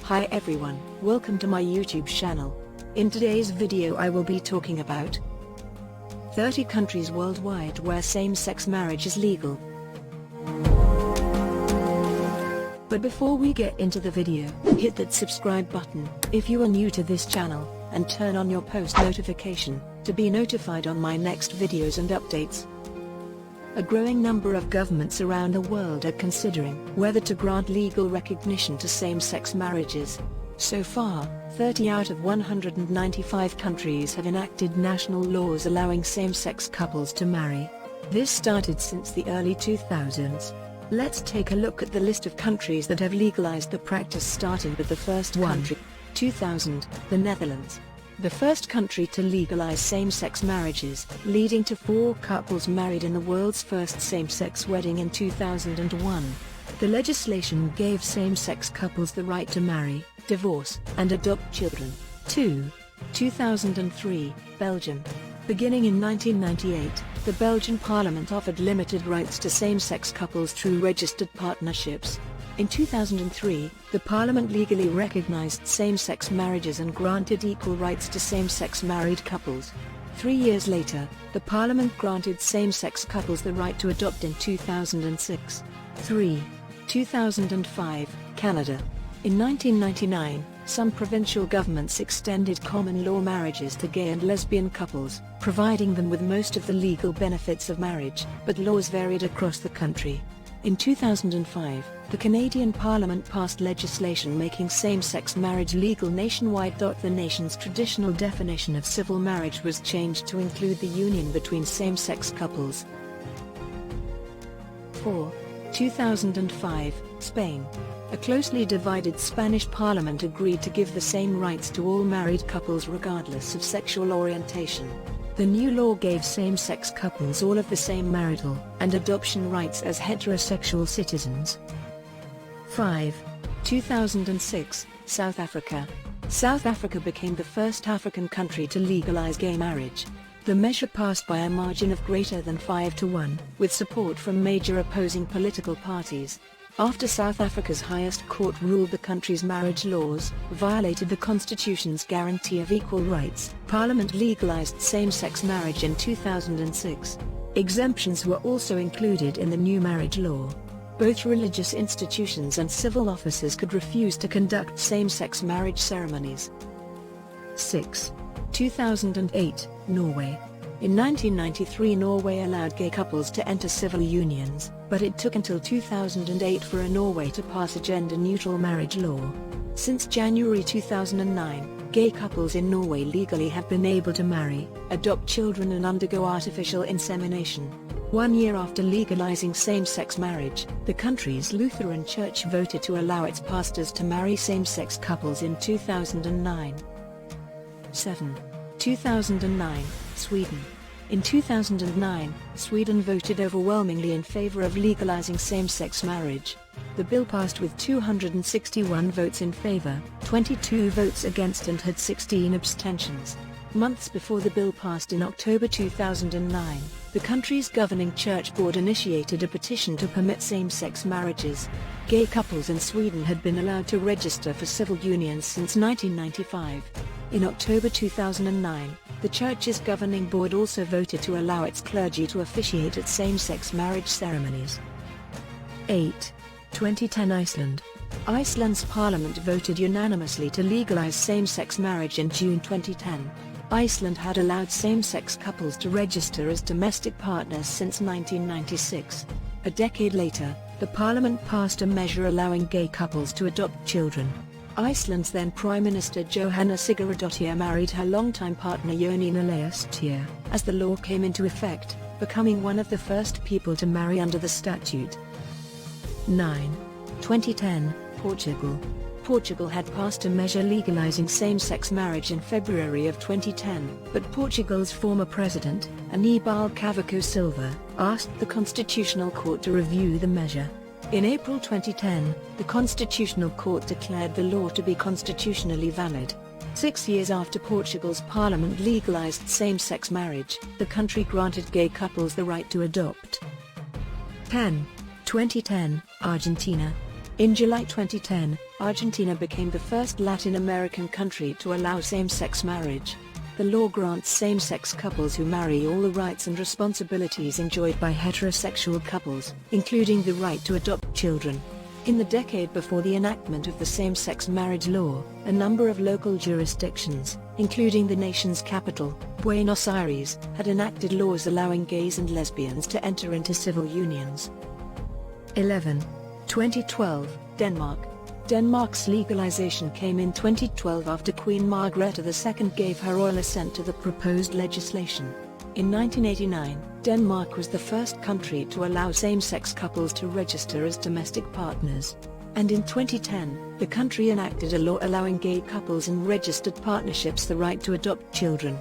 Hi everyone, welcome to my YouTube channel. In today's video I will be talking about 30 countries worldwide where same-sex marriage is legal. But before we get into the video, hit that subscribe button if you are new to this channel, and turn on your post notification to be notified on my next videos and updates. A growing number of governments around the world are considering whether to grant legal recognition to same-sex marriages. So far, 30 out of 195 countries have enacted national laws allowing same-sex couples to marry. This started since the early 2000s. Let's take a look at the list of countries that have legalized the practice, starting with the first country. 2000, the Netherlands. The first country to legalize same-sex marriages, leading to 4 couples married in the world's first same-sex wedding in 2001. The legislation gave same-sex couples the right to marry, divorce, and adopt children. 2003, Belgium. Beginning in 1998, the Belgian parliament offered limited rights to same-sex couples through registered partnerships. In 2003, the parliament legally recognized same-sex marriages and granted equal rights to same-sex married couples. 3 years later, the parliament granted same-sex couples the right to adopt in 2006. 2005, Canada. In 1999, some provincial governments extended common law marriages to gay and lesbian couples, providing them with most of the legal benefits of marriage, but laws varied across the country. In 2005, the Canadian Parliament passed legislation making same-sex marriage legal nationwide. The nation's traditional definition of civil marriage was changed to include the union between same-sex couples. 2005, Spain. A closely divided Spanish parliament agreed to give the same rights to all married couples regardless of sexual orientation. The new law gave same-sex couples all of the same marital and adoption rights as heterosexual citizens. 2006, South Africa. South Africa became the first African country to legalize gay marriage. The measure passed by a margin of greater than 5-1, with support from major opposing political parties. After South Africa's highest court ruled the country's marriage laws violated the constitution's guarantee of equal rights, Parliament legalized same-sex marriage in 2006. Exemptions were also included in the new marriage law. Both religious institutions and civil officers could refuse to conduct same-sex marriage ceremonies. 2008, Norway. In 1993, Norway allowed gay couples to enter civil unions, but it took until 2008 for Norway to pass a gender-neutral marriage law. Since January 2009, gay couples in Norway legally have been able to marry, adopt children and undergo artificial insemination. 1 year after legalizing same-sex marriage, the country's Lutheran Church voted to allow its pastors to marry same-sex couples in 2009. 2009, Sweden. In 2009, Sweden voted overwhelmingly in favor of legalizing same-sex marriage. The bill passed with 261 votes in favor, 22 votes against and had 16 abstentions. Months before the bill passed in October 2009, the country's governing church board initiated a petition to permit same-sex marriages. Gay couples in Sweden had been allowed to register for civil unions since 1995. In October 2009, the church's governing board also voted to allow its clergy to officiate at same-sex marriage ceremonies. 2010, Iceland. Iceland's parliament voted unanimously to legalize same-sex marriage in June 2010. Iceland had allowed same-sex couples to register as domestic partners since 1996. A decade later, the parliament passed a measure allowing gay couples to adopt children. Iceland's then Prime Minister Johanna Sigurðardóttir married her longtime partner Jónína last year, as the law came into effect, becoming one of the first people to marry under the statute. 2010, Portugal. Portugal had passed a measure legalizing same-sex marriage in February of 2010, but Portugal's former president, Aníbal Cavaco Silva, asked the Constitutional Court to review the measure. In April 2010, the Constitutional Court declared the law to be constitutionally valid. 6 years after Portugal's parliament legalized same-sex marriage, the country granted gay couples the right to adopt. 2010, Argentina. In July 2010, Argentina became the first Latin American country to allow same-sex marriage. The law grants same-sex couples who marry all the rights and responsibilities enjoyed by heterosexual couples, including the right to adopt children. In the decade before the enactment of the same-sex marriage law, a number of local jurisdictions, including the nation's capital, Buenos Aires, had enacted laws allowing gays and lesbians to enter into civil unions. 11. 2012, Denmark. Denmark's legalization came in 2012 after Queen Margrethe II gave her royal assent to the proposed legislation. In 1989, Denmark was the first country to allow same-sex couples to register as domestic partners. And in 2010, the country enacted a law allowing gay couples in registered partnerships the right to adopt children.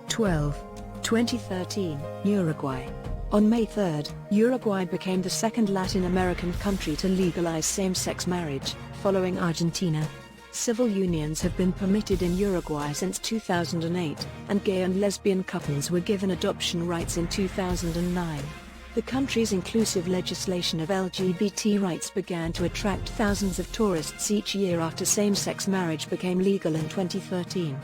12. 2013, Uruguay. On May 3, Uruguay became the second Latin American country to legalize same-sex marriage, following Argentina. Civil unions have been permitted in Uruguay since 2008, and gay and lesbian couples were given adoption rights in 2009. The country's inclusive legislation of LGBT rights began to attract thousands of tourists each year after same-sex marriage became legal in 2013.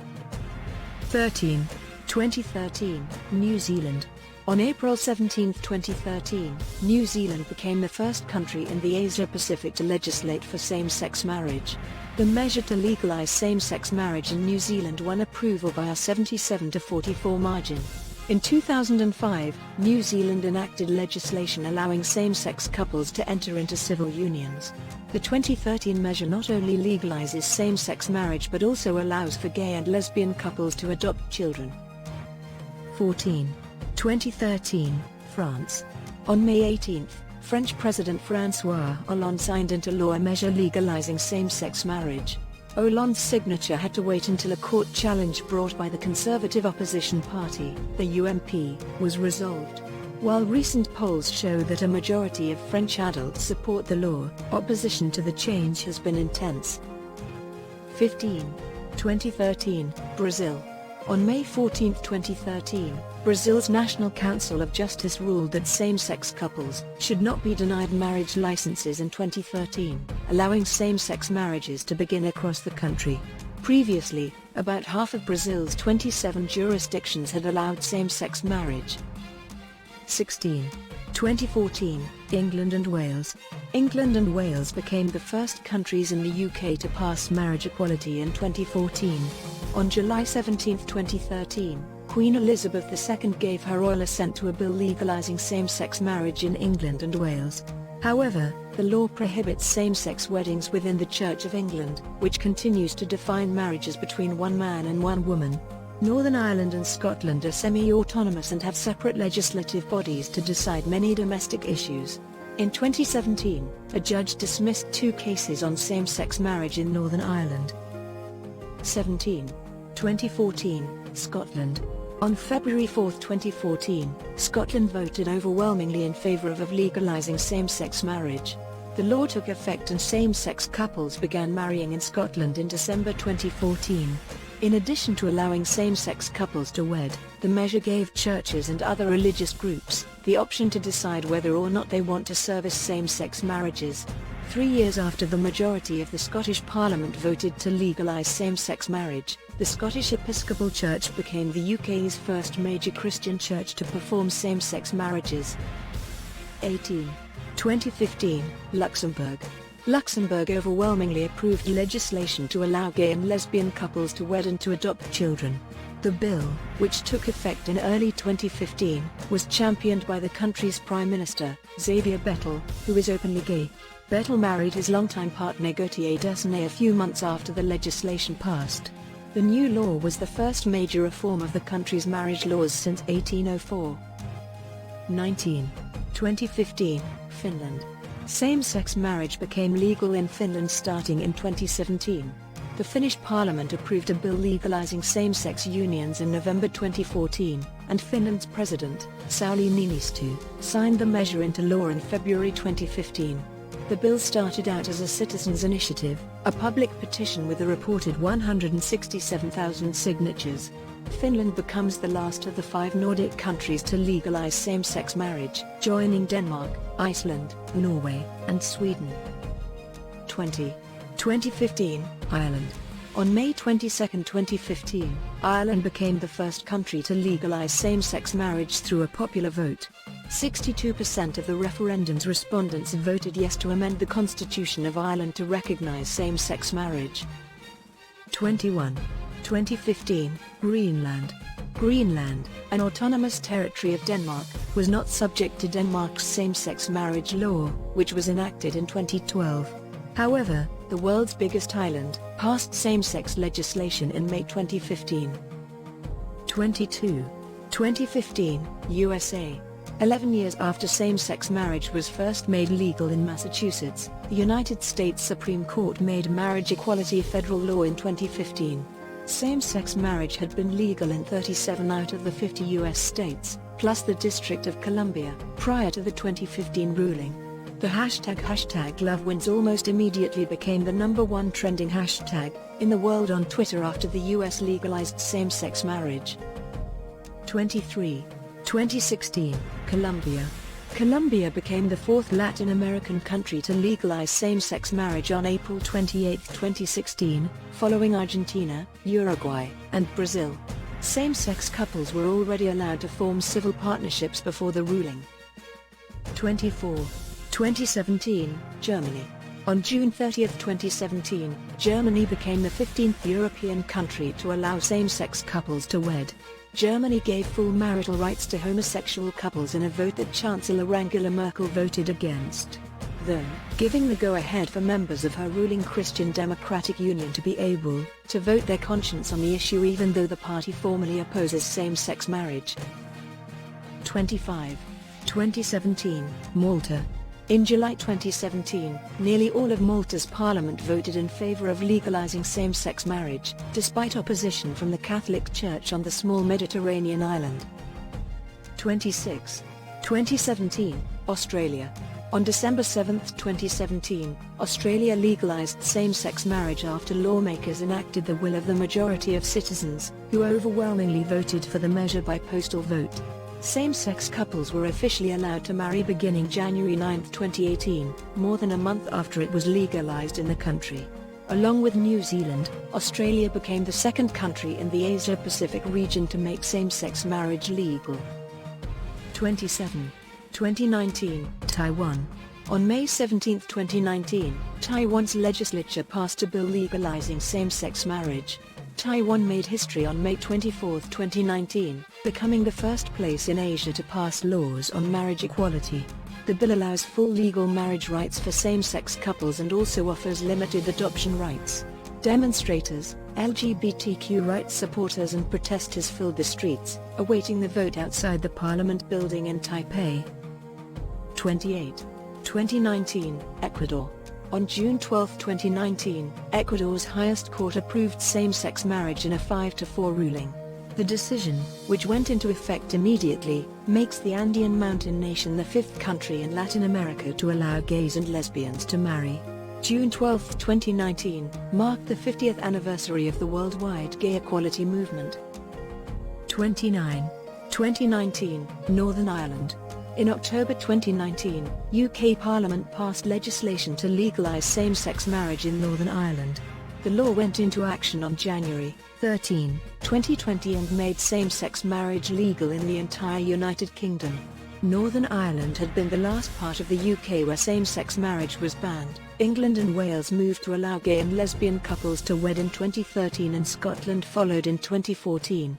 13. 2013, New Zealand. On April 17, 2013, New Zealand became the first country in the Asia-Pacific to legislate for same-sex marriage. The measure to legalize same-sex marriage in New Zealand won approval by a 77-44 margin. In 2005, New Zealand enacted legislation allowing same-sex couples to enter into civil unions. The 2013 measure not only legalizes same-sex marriage but also allows for gay and lesbian couples to adopt children. 14. 2013, France. On May 18, French President François Hollande signed into law a measure legalizing same-sex marriage. Hollande's signature had to wait until a court challenge brought by the Conservative opposition party, the UMP, was resolved. While recent polls show that a majority of French adults support the law, opposition to the change has been intense. 15. 2013, Brazil. On May 14, 2013, Brazil's National Council of Justice ruled that same-sex couples should not be denied marriage licenses in 2013, allowing same-sex marriages to begin across the country. Previously, about half of Brazil's 27 jurisdictions had allowed same-sex marriage. 16. 2014, England and Wales. England and Wales became the first countries in the UK to pass marriage equality in 2014. On July 17, 2013, Queen Elizabeth II gave her royal assent to a bill legalizing same-sex marriage in England and Wales. However, the law prohibits same-sex weddings within the Church of England, which continues to define marriages between one man and one woman. Northern Ireland and Scotland are semi-autonomous and have separate legislative bodies to decide many domestic issues. In 2017, a judge dismissed 2 cases on same-sex marriage in Northern Ireland. 17. 2014, Scotland. On February 4, 2014, Scotland voted overwhelmingly in favour of legalising same-sex marriage. The law took effect and same-sex couples began marrying in Scotland in December 2014. In addition to allowing same-sex couples to wed, the measure gave churches and other religious groups the option to decide whether or not they want to service same-sex marriages. 3 years after the majority of the Scottish Parliament voted to legalise same-sex marriage, the Scottish Episcopal Church became the UK's first major Christian church to perform same-sex marriages. 18. 2015, Luxembourg. Luxembourg overwhelmingly approved legislation to allow gay and lesbian couples to wed and to adopt children. The bill, which took effect in early 2015, was championed by the country's Prime Minister, Xavier Bettel, who is openly gay. Bettel married his longtime partner Gauthier Desnay a few months after the legislation passed. The new law was the first major reform of the country's marriage laws since 1804. 19. 2015, Finland. Same-sex marriage became legal in Finland starting in 2017. The Finnish parliament approved a bill legalizing same-sex unions in November 2014, and Finland's president, Sauli Niinistö, signed the measure into law in February 2015. The bill started out as a citizens' initiative, a public petition with a reported 167,000 signatures. Finland becomes the last of the 5 Nordic countries to legalize same-sex marriage, joining Denmark, Iceland, Norway, and Sweden. 2020. 2015, Ireland. On May 22, 2015, Ireland became the first country to legalize same-sex marriage through a popular vote. 62% of the referendum's respondents voted yes to amend the Constitution of Ireland to recognize same-sex marriage. 21. 2015, Greenland. Greenland, an autonomous territory of Denmark, was not subject to Denmark's same-sex marriage law, which was enacted in 2012. However, the world's biggest island, passed same-sex legislation in May 2015. 22. 2015, USA. 11 years after same-sex marriage was first made legal in Massachusetts, the United States Supreme Court made marriage equality federal law in 2015. Same-sex marriage had been legal in 37 out of the 50 U.S. states, plus the District of Columbia, prior to the 2015 ruling. The hashtag #LoveWins almost immediately became the #1 trending hashtag in the world on Twitter after the U.S. legalized same-sex marriage. 23. 2016, Colombia. Colombia became the fourth Latin American country to legalize same-sex marriage on April 28, 2016, following Argentina, Uruguay, and Brazil. Same-sex couples were already allowed to form civil partnerships before the ruling. 24. 2017, Germany. On June 30, 2017, Germany became the 15th European country to allow same-sex couples to wed. Germany gave full marital rights to homosexual couples in a vote that Chancellor Angela Merkel voted against, though giving the go-ahead for members of her ruling Christian Democratic Union to be able to vote their conscience on the issue even though the party formally opposes same-sex marriage. 25. 2017, Malta. In July 2017, nearly all of Malta's parliament voted in favor of legalizing same-sex marriage, despite opposition from the Catholic Church on the small Mediterranean island. 26. 2017, Australia. On December 7, 2017, Australia legalized same-sex marriage after lawmakers enacted the will of the majority of citizens, who overwhelmingly voted for the measure by postal vote. Same-sex couples were officially allowed to marry beginning January 9, 2018, more than a month after it was legalized in the country. Along with New Zealand, Australia became the second country in the Asia-Pacific region to make same-sex marriage legal. 27. 2019, Taiwan. On May 17, 2019, Taiwan's legislature passed a bill legalizing same-sex marriage. Taiwan made history on May 24, 2019, becoming the first place in Asia to pass laws on marriage equality. The bill allows full legal marriage rights for same-sex couples and also offers limited adoption rights. Demonstrators, LGBTQ rights supporters and protesters filled the streets, awaiting the vote outside the Parliament building in Taipei. 28. 2019, Ecuador. On June 12, 2019, Ecuador's highest court approved same-sex marriage in a 5-4 ruling. The decision, which went into effect immediately, makes the Andean mountain nation the fifth country in Latin America to allow gays and lesbians to marry. June 12, 2019, marked the 50th anniversary of the worldwide gay equality movement. 29. 2019, Northern Ireland. In October 2019, UK Parliament passed legislation to legalise same-sex marriage in Northern Ireland. The law went into action on January 13, 2020 and made same-sex marriage legal in the entire United Kingdom. Northern Ireland had been the last part of the UK where same-sex marriage was banned. England and Wales moved to allow gay and lesbian couples to wed in 2013 and Scotland followed in 2014.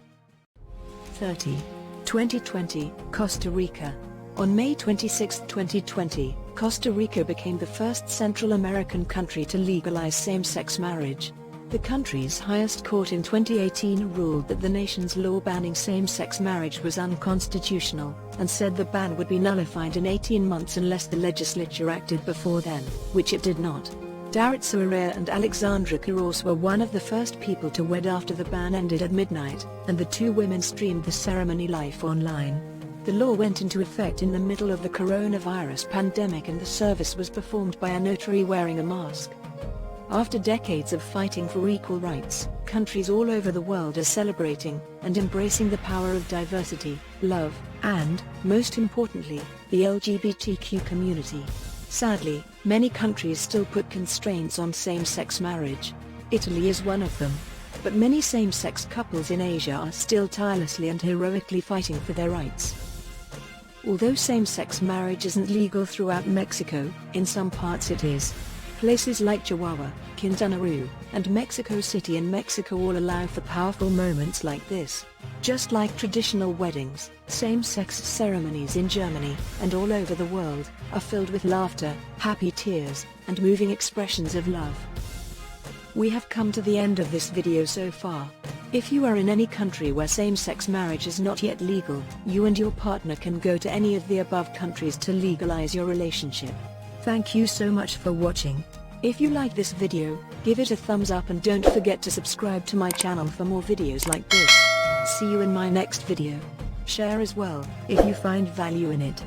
30. 2020, Costa Rica. On May 26, 2020, Costa Rica became the first Central American country to legalize same-sex marriage. The country's highest court in 2018 ruled that the nation's law banning same-sex marriage was unconstitutional, and said the ban would be nullified in 18 months unless the legislature acted before then, which it did not. Daritza Area and Alexandra Quiros were one of the first people to wed after the ban ended at midnight, and the two women streamed the ceremony live online. The law went into effect in the middle of the coronavirus pandemic and the service was performed by a notary wearing a mask. After decades of fighting for equal rights, countries all over the world are celebrating and embracing the power of diversity, love, and, most importantly, the LGBTQ community. Sadly, many countries still put constraints on same-sex marriage. Italy is one of them. But many same-sex couples in Asia are still tirelessly and heroically fighting for their rights. Although same-sex marriage isn't legal throughout Mexico, in some parts it is. Places like Chihuahua, Quintana Roo, and Mexico City in Mexico all allow for powerful moments like this. Just like traditional weddings, same-sex ceremonies in Germany, and all over the world, are filled with laughter, happy tears, and moving expressions of love. We have come to the end of this video so far. If you are in any country where same-sex marriage is not yet legal, you and your partner can go to any of the above countries to legalize your relationship. Thank you so much for watching. If you like this video, give it a thumbs up and don't forget to subscribe to my channel for more videos like this. See you in my next video. Share as well, if you find value in it.